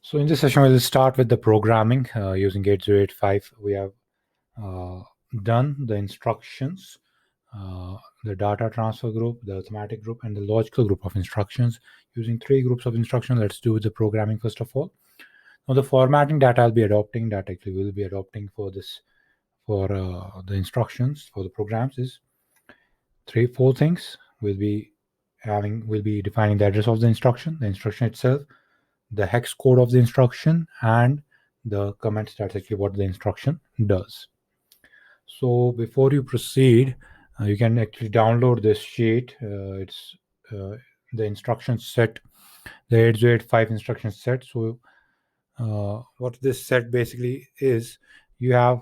So in this session, we'll start with the programming using 8085. We have done the instructions, the data transfer group, the arithmetic group, and the logical group of instructions. Using three groups of instructions, let's do the programming first of all. Now the formatting that I'll be adopting, that actually we'll be adopting for this, for the instructions, for the programs is four things. We'll be defining the address of the instruction itself, the hex code of the instruction, and the comments. That's actually what the instruction does. So before you proceed, you can actually download this sheet. It's the instruction set, the 8085 instruction set. So what this set basically is, you have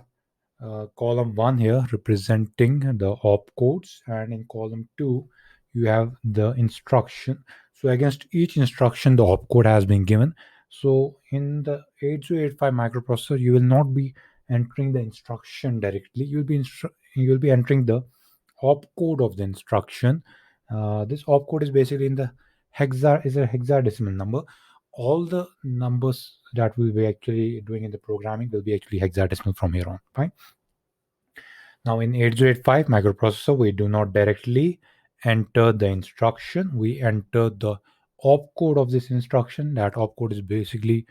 column 1 here representing the opcodes, and in column 2 you have the instruction. So against each instruction the opcode has been given. So in the 8085 microprocessor, you will not be entering the instruction directly. You'll be entering the opcode of the instruction. This opcode is basically in the hexadecimal number. All the numbers that we'll be actually doing in the programming will be actually hexadecimal from here on. Fine. Now in 8085 microprocessor, we do not directly enter the instruction. We enter the opcode of this instruction. That opcode is basically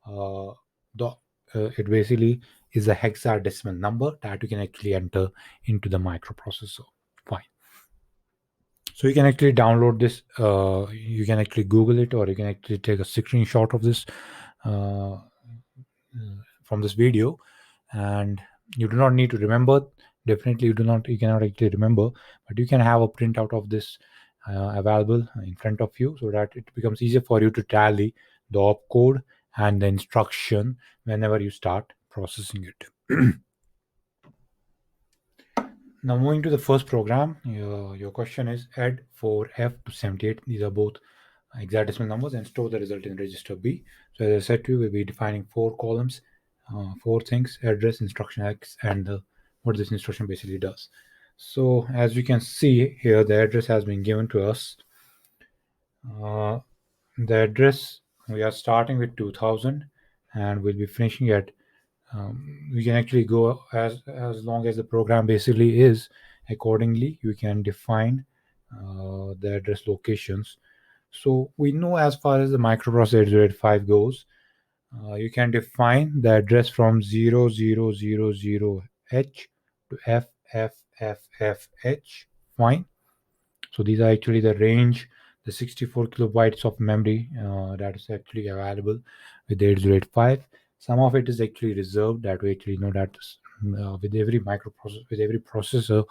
it basically is a hexadecimal number that you can actually enter into the microprocessor. Fine. So you can actually download this. You can actually Google it, or you can actually take a screenshot of this from this video, and you do not need to remember. Definitely you cannot actually remember, but you can have a printout of this available in front of you, so that it becomes easier for you to tally the opcode and the instruction whenever you start processing it. Now moving to the first program, your question is add 4F to 78. These are both hexadecimal numbers, and store the result in register B. So as I said to you, we'll be defining four columns, four things: address, instruction X, and what this instruction basically does. So as you can see here, the address has been given to us. The address, we are starting with 2000 and we'll be finishing at we can actually go as long as the program basically is. Accordingly, you can define the address locations. So we know, as far as the microprocessor 8085 goes, you can define the address from 0000H to FFFFH. Fine. So these are actually the range, the 64 kilobytes of memory that is actually available with 8085. Some of it is actually reserved. That we actually know that with every microprocessor, with every processor,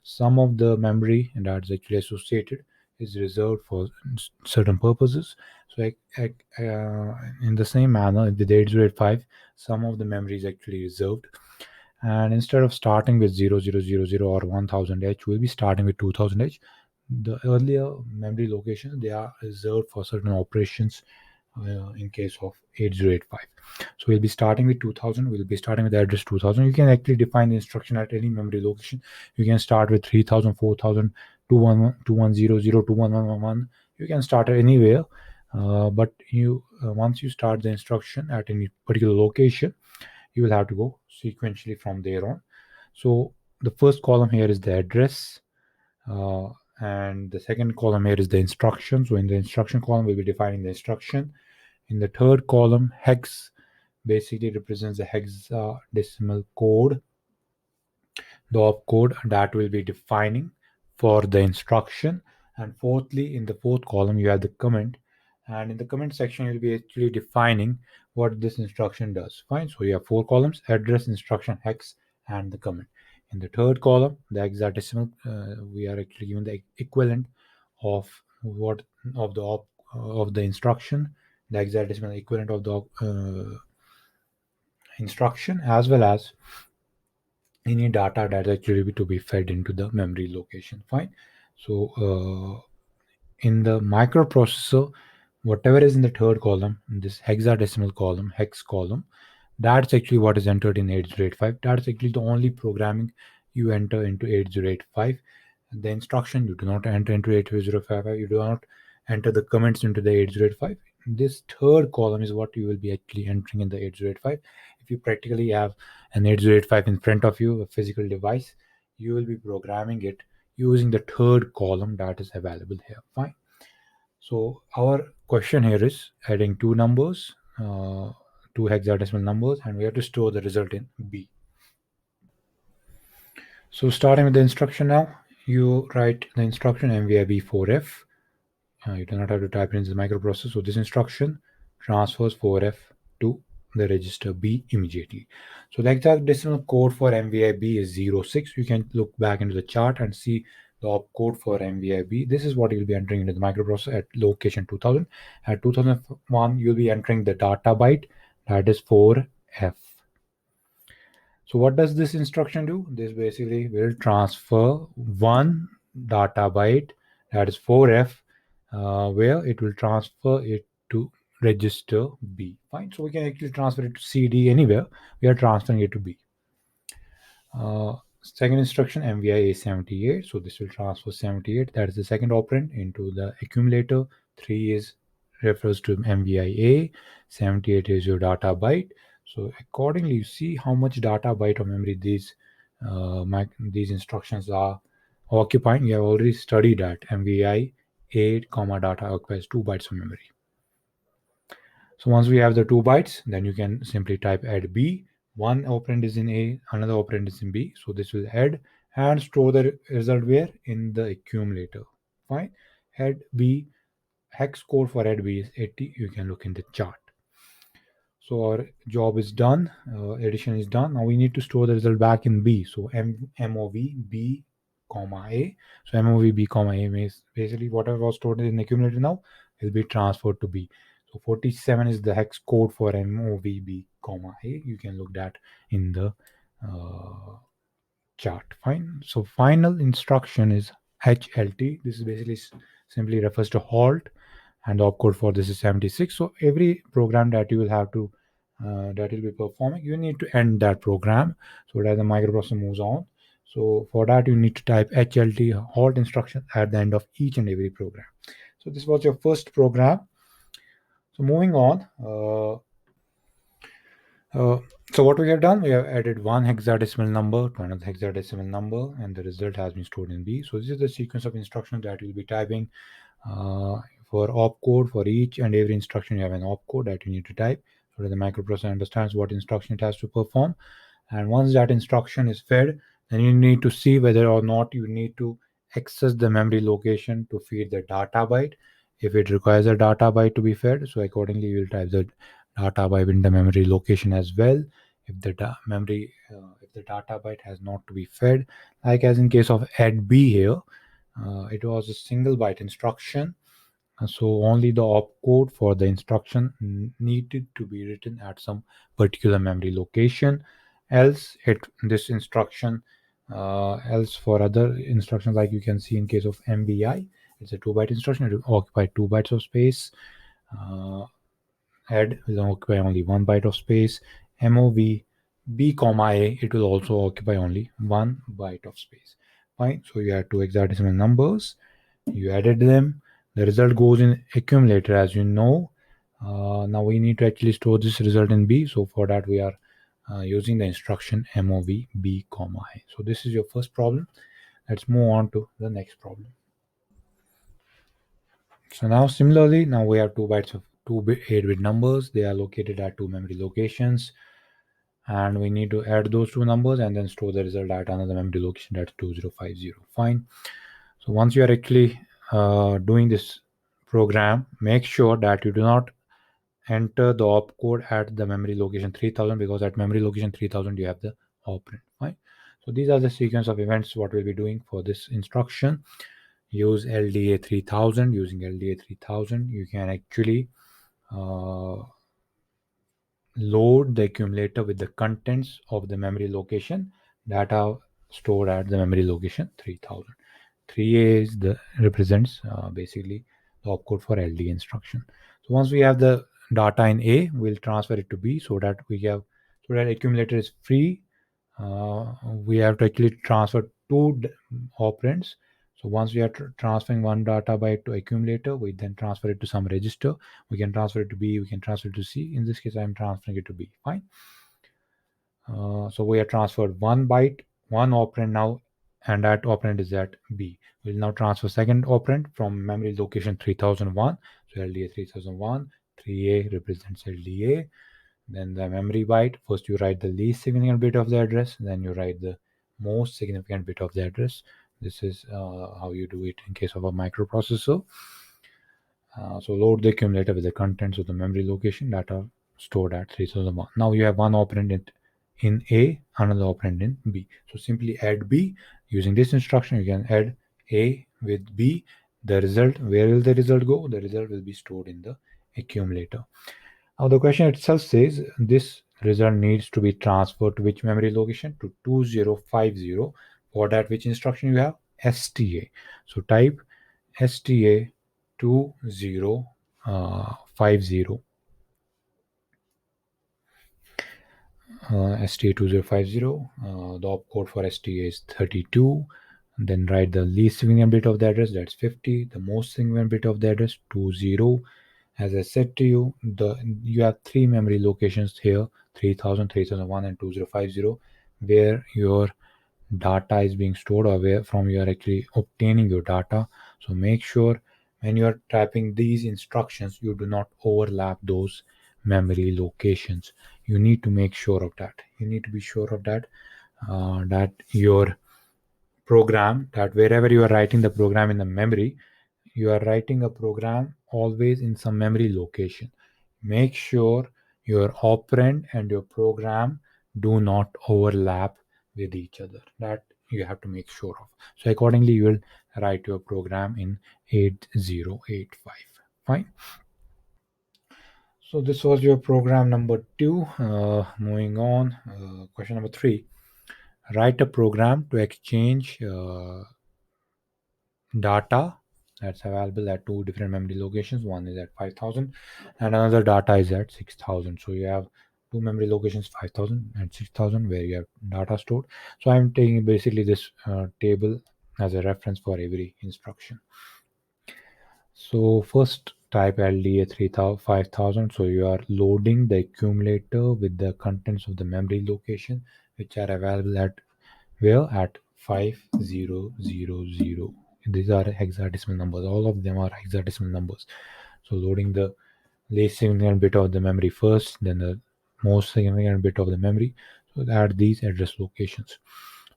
some of the memory and that's actually associated is reserved for certain purposes. So in the same manner, with 8085, some of the memory is actually reserved. And instead of starting with 0000 or 1000H, we'll be starting with 2000H. The earlier memory locations, they are reserved for certain operations in case of 8085. So we'll be starting with 2000. We'll be starting with the address 2000. You can actually define the instruction at any memory location. You can start with 3000, 4000, 2100, 2111. You can start at anywhere. But once you start the instruction at any particular location, you will have to go sequentially from there on. So the first column here is the address, and the second column here is the instruction. So in the instruction column, we'll be defining the instruction. In the third column, hex basically represents the hexadecimal code, the opcode that we'll be defining for the instruction. And fourthly, in the fourth column, you have the comment, and in the comment section, you'll be actually defining what this instruction does. Fine. So you have four columns: address, instruction, hex, and the comment. In the third column, the hexadecimal, we are actually given the equivalent of the instruction, the hexadecimal equivalent of the instruction, as well as any data that actually to be fed into the memory location. Fine. So in the microprocessor, whatever is in the third column, this hexadecimal column, hex column, that's actually what is entered in 8085. That's actually the only programming you enter into 8085. The instruction, you do not enter into 8085. You do not enter the comments into the 8085. this third column is what you will be actually entering in the 8085. If you practically have an 8085 in front of you, a physical device, you will be programming it using the third column that is available here. Fine. So our question here is adding two numbers, two hexadecimal numbers, and we have to store the result in B. So starting with the instruction now, you write the instruction MVIB4F. You do not have to type it into the microprocessor. So this instruction transfers 4F to the register B immediately. So the exact decimal code for MVIB is 06. You can look back into the chart and see the opcode for MVIB. This is what you'll be entering into the microprocessor at location 2000. At 2001, you'll be entering the data byte, that is 4F. So what does this instruction do? This basically will transfer one data byte, that is 4F, where it will transfer it to register B. Fine. So we can actually transfer it to CD anywhere. We are transferring it to B. Second instruction MVI A78. So this will transfer 78. That is the second operand into the accumulator. 3 is refers to MVI A. 78 is your data byte. So accordingly, you see how much data byte of memory these instructions are occupying. You have already studied that MVI 8 comma data occupies 2 bytes of memory. So once we have the 2 bytes, then you can simply type add B. One operand is in A, another operand is in B. So this will add and store the result where? In the accumulator. Fine. Add B, hex code for add B is 80. You can look in the chart. So our job is done, addition is done. Now we need to store the result back in B. So MOV B comma A. So MOV B comma A means basically whatever was stored in the accumulator now will be transferred to B. So 47 is the hex code for MOV B comma A. You can look that in the chart. Fine. So final instruction is HLT. This is basically simply refers to halt, and the opcode for this is 76. So every program that you will have to that will be performing, you need to end that program so that the microprocessor moves on. So for that, you need to type HLT halt instruction at the end of each and every program. So this was your first program. So moving on. So what we have done, we have added one hexadecimal number to another hexadecimal number, and the result has been stored in B. So this is the sequence of instructions that you'll be typing. For opcode, for each and every instruction, you have an opcode that you need to type so that the microprocessor understands what instruction it has to perform. And once that instruction is fed, then you need to see whether or not you need to access the memory location to feed the data byte. If it requires a data byte to be fed, so accordingly you will type the data byte in the memory location as well. If the if the data byte has not to be fed, like as in case of add B here, it was a single byte instruction, so only the opcode for the instruction needed to be written at some particular memory location. Else this instruction, else for other instructions, like you can see in case of MBI, it's a 2 byte instruction. It will occupy 2 bytes of space. Add will occupy only 1 byte of space. MOV B comma A, it will also occupy only 1 byte of space. Fine. So you have two hexadecimal numbers. You added them. The result goes in accumulator, as you know. Now we need to actually store this result in B. So for that we are using the instruction MOV B comma A. So this is your first problem. Let's move on to the next problem. So now similarly, now we have 2 bytes of 8-bit numbers. They are located at 2 memory locations, and we need to add those 2 numbers and then store the result at another memory location, that's 2050. Fine. So once you are actually doing this program, make sure that you do not enter the opcode at the memory location 3000, because at memory location 3000 you have the operand. Fine. So these are the sequence of events what we'll be doing for this instruction. Use LDA 3000. Using LDA 3000, you can actually load the accumulator with the contents of the memory location that are stored at the memory location 3000. 3A is the represents basically the opcode for LD instruction. So once we have the data in A, we'll transfer it to B so that accumulator is free. We have to actually transfer two operands. So once we are transferring one data byte to accumulator, we then transfer it to some register. We can transfer it to B, we can transfer it to C. In this case, I'm transferring it to B. Fine. So we have transferred one byte, one operand now, and that operand is at B. We'll now transfer second operand from memory location 3001. So LDA 3001, 3A represents LDA. Then the memory byte, first you write the least significant bit of the address, then you write the most significant bit of the address. This is how you do it in case of a microprocessor. So load the accumulator with the contents of the memory location that are stored at 3001. Now you have one operand in A, another operand in B. So simply add B. Using this instruction, you can add A with B. The result, where will the result go? The result will be stored in the accumulator. Now the question itself says this result needs to be transferred to which memory location? To 2050. For that, which instruction you have? STA. So type STA 2050. STA 2050. The opcode for STA is 32. Then write the least significant bit of the address, that's 50. The most significant bit of the address, 20. As I said to you, you have three memory locations here, 3000, 3001, and 2050, where your data is being stored or where from you are actually obtaining your data. So make sure when you are typing these instructions, you do not overlap those memory locations. You need to make sure of that. You need to be sure of that, that your program, that wherever you are writing the program in the memory, you are writing a program always in some memory location. Make sure your operand and your program do not overlap with each other. That you have to make sure of. So accordingly, you will write your program in 8085. Fine. So this was your program number 2. Moving on, question number 3. Write a program to exchange data that's available at two different memory locations. One is at 5000 and another data is at 6000. So you have two memory locations, 5000 and 6000, where you have data stored. So I'm taking basically this table as a reference for every instruction. So first type LDA 5000. So you are loading the accumulator with the contents of the memory location which are available at where? At 5000. These are hexadecimal numbers. All of them are hexadecimal numbers. So loading the least significant bit of the memory first, then the most significant bit of the memory. So add these address locations.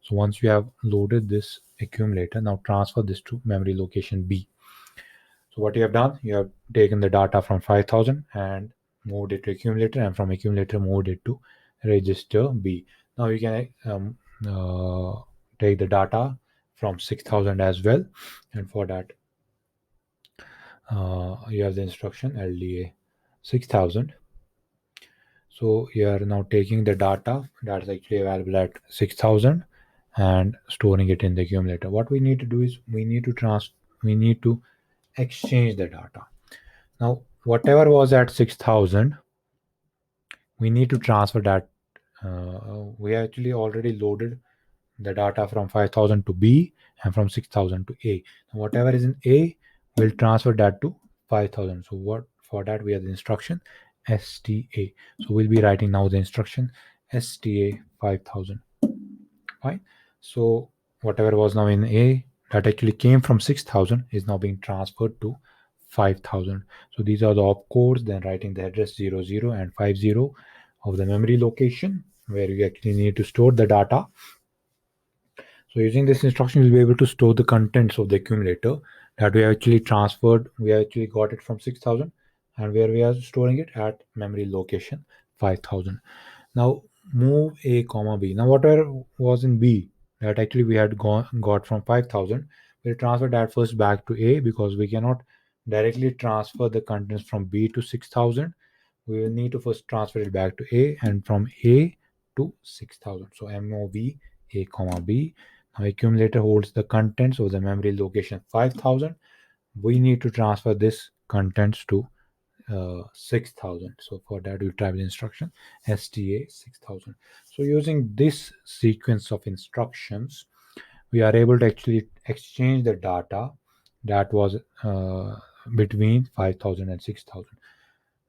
So once you have loaded this accumulator, now transfer this to memory location B. So what you have done, you have taken the data from 5000 and moved it to accumulator, and from accumulator moved it to register B. Now you can take the data from 6000 as well, and for that you have the instruction LDA 6000. So you are now taking the data that's actually available at 6000 and storing it in the accumulator. What we need to do is we need to exchange the data. Now whatever was at 6000, we need to transfer that. We actually already loaded the data from 5000 to B and from 6000 to A. Now, whatever is in A, we'll transfer that to 5000. So what for that we have the instruction STA. So we'll be writing now the instruction STA 5000. Fine. So whatever was now in A that actually came from 6000 is now being transferred to 5000. So these are the opcodes, then writing the address 00 and 50 of the memory location where you actually need to store the data. So using this instruction, you'll be able to store the contents of the accumulator that we actually transferred. We actually got it from 6000 and where we are storing it at memory location 5000. Now move A comma B. Now whatever was in B that actually we had got from 5000, we'll transfer that first back to A because we cannot directly transfer the contents from B to 6000. We will need to first transfer it back to A and from A to 6000. So MOV A comma B. Now accumulator holds the contents of the memory location 5000. We need to transfer this contents to 6000. So for that we'll type the instruction STA 6000. So using this sequence of instructions, we are able to actually exchange the data that was between 5000 and 6000.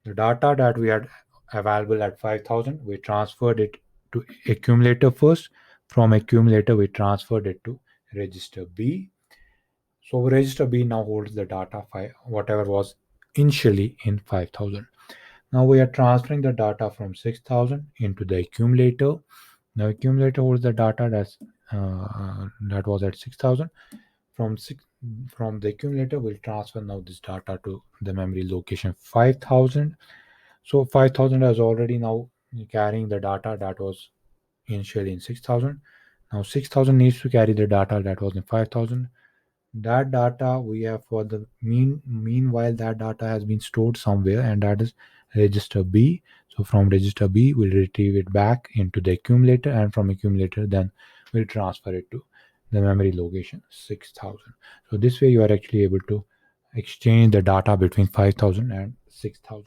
The data that we had available at 5000, we transferred it to accumulator first. From accumulator, we transferred it to register B. So register B now holds the data whatever was initially in 5000. Now we are transferring the data from 6000 into the accumulator. Now accumulator holds the data that was at 6000. From from the accumulator, we'll transfer now this data to the memory location 5000. So 5000 is already now carrying the data that was initially in 6000. Now 6000 needs to carry the data that was in 5000. That data we have for the meanwhile that data has been stored somewhere, and that is register B. So from register B we'll retrieve it back into the accumulator, and from accumulator then we'll transfer it to the memory location 6000. So this way you are actually able to exchange the data between 5000 and 6000.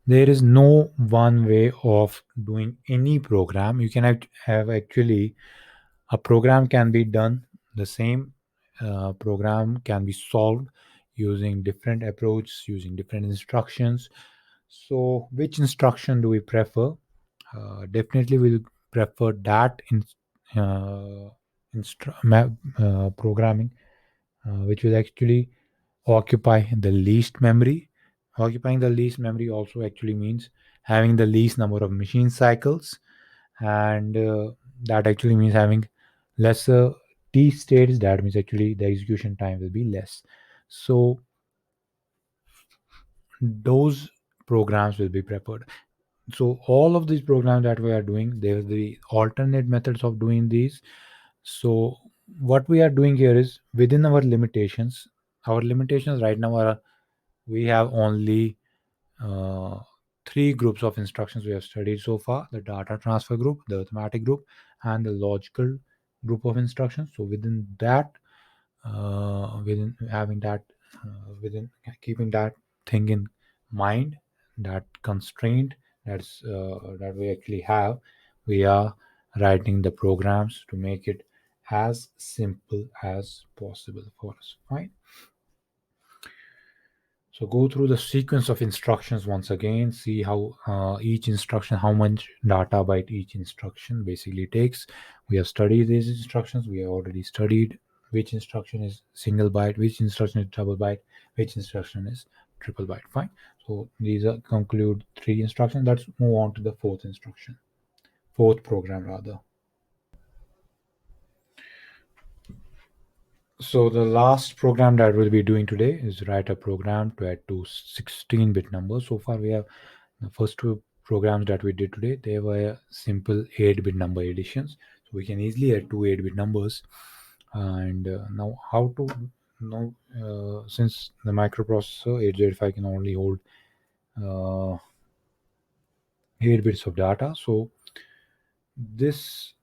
There is no one way of doing any program. You can have actually a program can be done, the same program can be solved using different approaches, using different instructions. So which instruction do we prefer? Definitely we'll prefer that in uh, programming which will actually occupy the least memory. Occupying the least memory also actually means having the least number of machine cycles, and that actually means having lesser t states. That means actually the execution time will be less. So those programs will be preferred. So all of these programs that we are doing, there is the alternate methods of doing these. So what we are doing here is within our limitations. Our limitations right now are we have only uh, three groups of instructions we have studied so far: the data transfer group, the arithmetic group, and the logical group of instructions. So within that, within having that, within keeping that thing in mind, that constraint that we actually have, we are writing the programs to make it as simple as possible for us. Fine. So go through the sequence of instructions once again, see how each instruction, how much data byte each instruction basically takes. We have studied these instructions. We have already studied which instruction is single byte, which instruction is double byte, which instruction is triple byte. Fine. So these are conclude three instructions. Let's move on to the fourth instruction, fourth program rather. So the last program that we'll be doing today is write a program to add two 16-bit numbers. So far we have the first two programs that we did today, they were simple 8-bit number additions. So we can easily add two 8-bit numbers. And now how to know, since the microprocessor 8085 can only hold uh, 8 bits of data. So this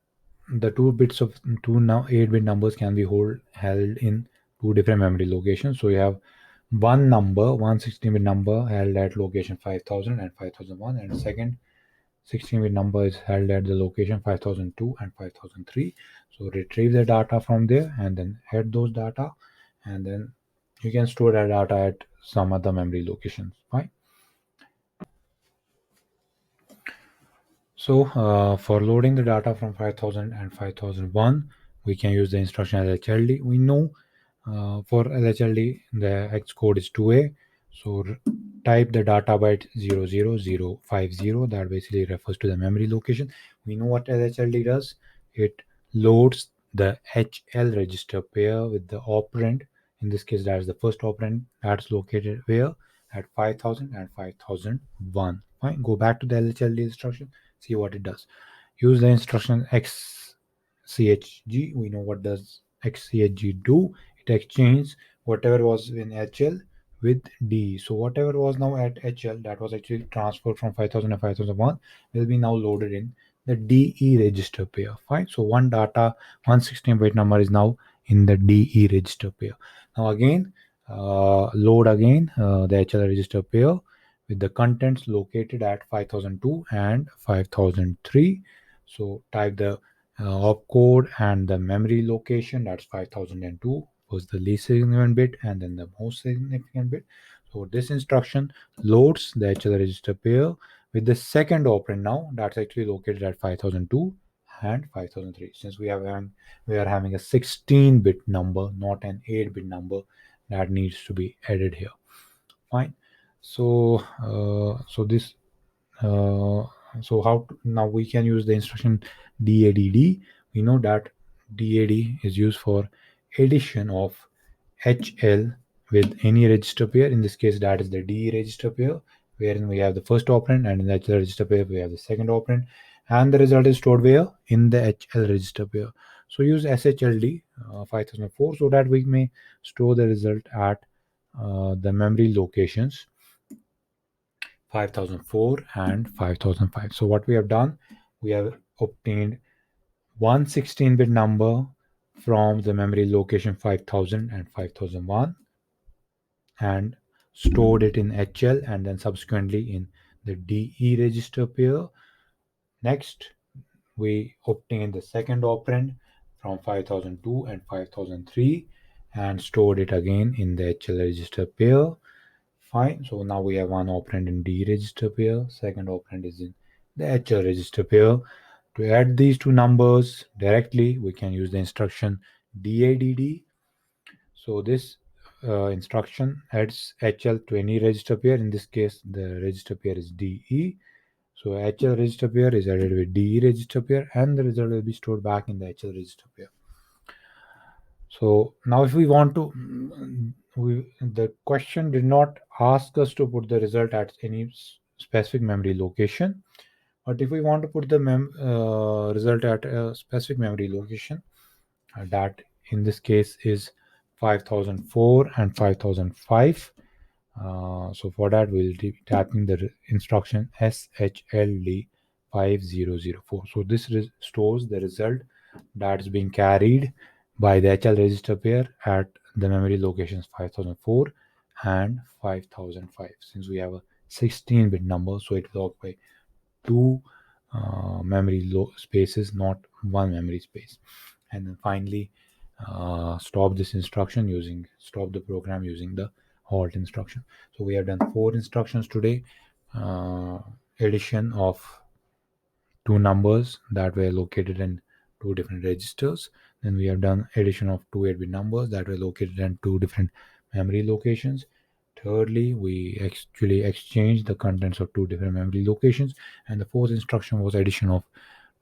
the two bits of two now 8-bit numbers can be held in two different memory locations. So you have one number, one 16-bit number held at location 5000 and 5001, and second 16-bit number is held at the location 5002 and 5003. So retrieve the data from there and then add those data, and then you can store that data at some other memory locations. Fine. So for loading the data from 5000 and 5001, we can use the instruction LHLD. We know for LHLD the hex code is 2A. So type the data byte 00050. That basically refers to the memory location. We know what LHLD does. It loads the HL register pair with the operand. In this case, that is the first operand that's located where at 5000 and 5001. Fine. Go back to the LHLD instruction. See what it does. Use the instruction xchg. We know what does xchg do. It exchanges whatever was in HL with D. So whatever was now at HL that was actually transferred from 5000 and 5001 will be now loaded in the DE register pair. Fine. So one data, 116-bit number is now in the DE register pair. Now again, load again the HL register pair with the contents located at 5002 and 5003. So type the opcode and the memory location, that's 5002 was the least significant bit and then the most significant bit. So this instruction loads the HL register pair with the second operand now that's actually located at 5002 and 5003. Since we are having a 16-bit number, not an 8-bit number, that needs to be added here. Fine. So this uh, so now we can use the instruction DADD. We know that DAD is used for addition of HL with any register pair. In this case, that is the D register pair, wherein we have the first operand, and in the HL register pair we have the second operand, and the result is stored where in the HL register pair. So use SHLD 5004 so that we may store the result at the memory locations 5004 and 5005. So what we have done, we have obtained one 16-bit number from the memory location 5000 and 5001 and stored it in HL and then subsequently in the DE register pair. Next, we obtained the second operand from 5002 and 5003 and stored it again in the HL register pair. Fine. So now we have one operand in D register pair, second operand is in the HL register pair. To add these two numbers directly, we can use the instruction DADD. So this instruction adds HL to any register pair. In this case, the register pair is DE. So HL register pair is added with DE register pair, and the result will be stored back in the HL register pair. So now if we want to, the question did not ask us to put the result at any specific memory location. But if we want to put the result at a specific memory location, that in this case is 5004 and 5005. So for that, we'll be tapping the instruction SHLD 5004. So this stores the result that's being carried by the HL register pair at the memory locations 5004 and 5005. Since we have a 16-bit number, so it will occupy two memory spaces, not one memory space. And then finally, stop the program using the halt instruction. So we have done 4 instructions today. Addition of two numbers that were located in two different registers. Then we have done addition of two 8-bit numbers that were located in two different memory locations. Thirdly, we actually exchanged the contents of two different memory locations. And the fourth instruction was addition of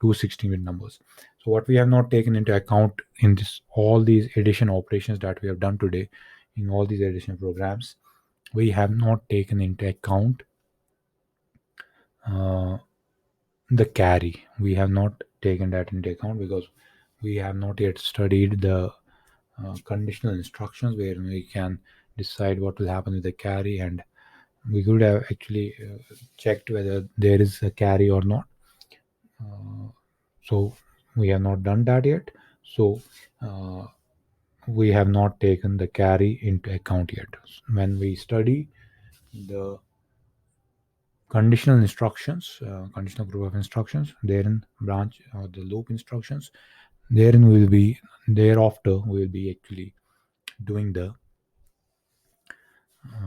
two 16-bit numbers. So what we have not taken into account in all these addition operations that we have done today, in all these addition programs, we have not taken into account uh, the carry. We have not taken that into account because we have not yet studied the conditional instructions where we can decide what will happen with the carry, and we could have actually checked whether there is a carry or not. So we have not done that yet. So we have not taken the carry into account yet. When we study the conditional group of instructions, therein branch or the loop instructions, therein we will be thereafter we will be actually doing the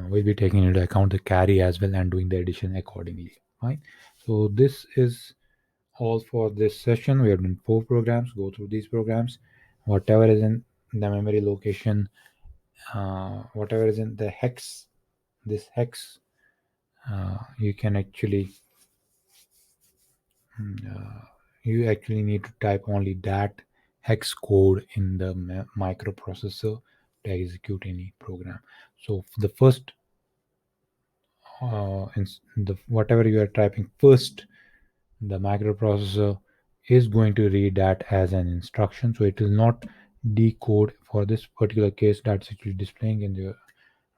we'll be taking into account the carry as well and doing the addition accordingly. Right. So this is all for this session. We have done 4 programs. Go through these programs. Whatever is in the memory location, whatever is in the hex, this hex, you can actually you actually need to type only that hex code in the microprocessor to execute any program. So the first whatever you are typing first, the microprocessor is going to read that as an instruction, so it will not decode. For this particular case that's actually displaying in the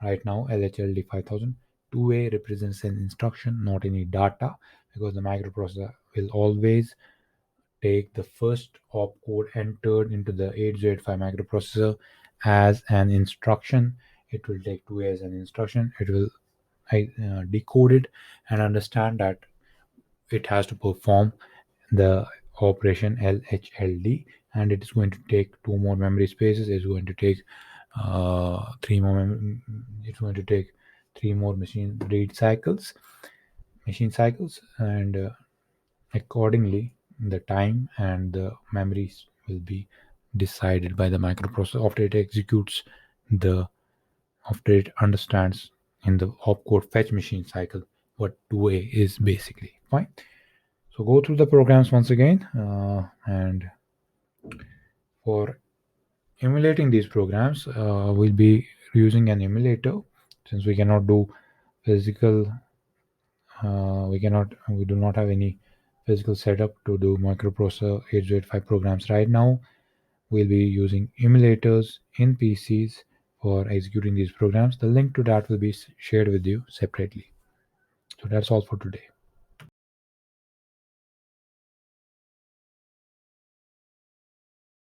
right now, LHLD 5000 2A represents an instruction, not any data, because the microprocessor will always take the first opcode entered into the 8085 microprocessor as an instruction. It will take 2A as an instruction. It will decode it and understand that it has to perform the operation LHLD, and it is going to take 2 more memory spaces. It's going to take three more. It's going to take 3 more machine cycles, and accordingly, the time and the memories will be decided by the microprocessor after it executes the after it understands in the opcode fetch machine cycle what 2A is basically. Fine. So go through the programs once again, and for emulating these programs, we'll be using an emulator since we cannot do physical. We do not have any physical setup to do microprocessor 8085 programs right now. We'll be using emulators in PCs for executing these programs. The link to that will be shared with you separately. So that's all for today.